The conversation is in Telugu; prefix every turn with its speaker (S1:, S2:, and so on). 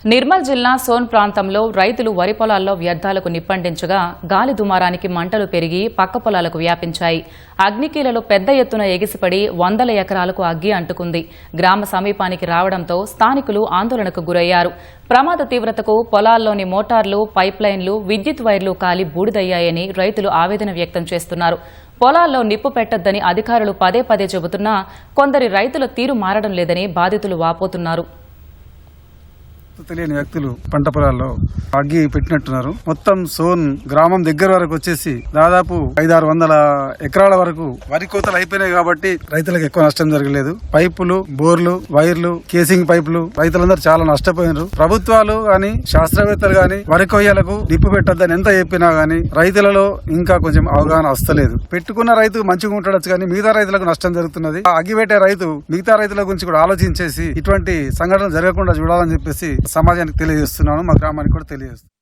S1: నిర్మల్ జిల్లా సోన్ ప్రాంతంలో రైతులు వరి పొలాల్లో వ్యర్థాలకు నిప్పంటించగా గాలి దుమారానికి మంటలు పెరిగి పక్క పొలాలకు వ్యాపించాయి. అగ్నికీలలో పెద్ద ఎత్తున ఎగిసిపడి వందల ఎకరాలకు అగ్గి అంటుకుంది. గ్రామ సమీపానికి రావడంతో స్థానికులు ఆందోళనకు గురయ్యారు. ప్రమాద తీవ్రతకు పొలాల్లోని మోటార్లు, పైప్లైన్లు, విద్యుత్ వైర్లు కాలి బూడిదయ్యాయని రైతులు ఆవేదన వ్యక్తం చేస్తున్నారు. పొలాల్లో నిప్పు పెట్టొద్దని అధికారులు పదే పదే చెబుతున్నా కొందరి రైతుల తీరు మారడం లేదని బాధితులు వాపోతున్నారు.
S2: తెలియని వ్యక్తులు పంట పొలాల్లో అగ్గి పెట్టినట్టున్నారు. మొత్తం సోన్ గ్రామం దగ్గర వరకు వచ్చేసి దాదాపు 500-600 ఎకరాల వరకు వరి కోతలు అయిపోయినాయి కాబట్టి రైతులకు ఎక్కువ నష్టం జరగలేదు. పైపులు, బోర్లు, వైర్లు, కేసింగ్ పైపులు రైతులందరూ చాలా నష్టపోయినారు. ప్రభుత్వాలు గాని శాస్త్రవేత్తలు గాని వరి కొయ్యలకు నిప్పు పెట్టొద్దని ఎంత చెప్పినా గానీ రైతులలో ఇంకా కొంచెం అవగాహన వస్తలేదు. పెట్టుకున్న రైతు మంచిగా ఉంటాడచ్చు కానీ మిగతా రైతులకు నష్టం జరుగుతున్నది. అగ్గి పెట్టే రైతు మిగతా రైతుల గురించి కూడా ఆలోచించేసి ఇటువంటి సంఘటనలు జరగకుండా చూడాలని చెప్పేసి సమాజానికి తెలియజేస్తున్నాను, మా గ్రామానికి కూడా తెలియజేస్తున్నాను.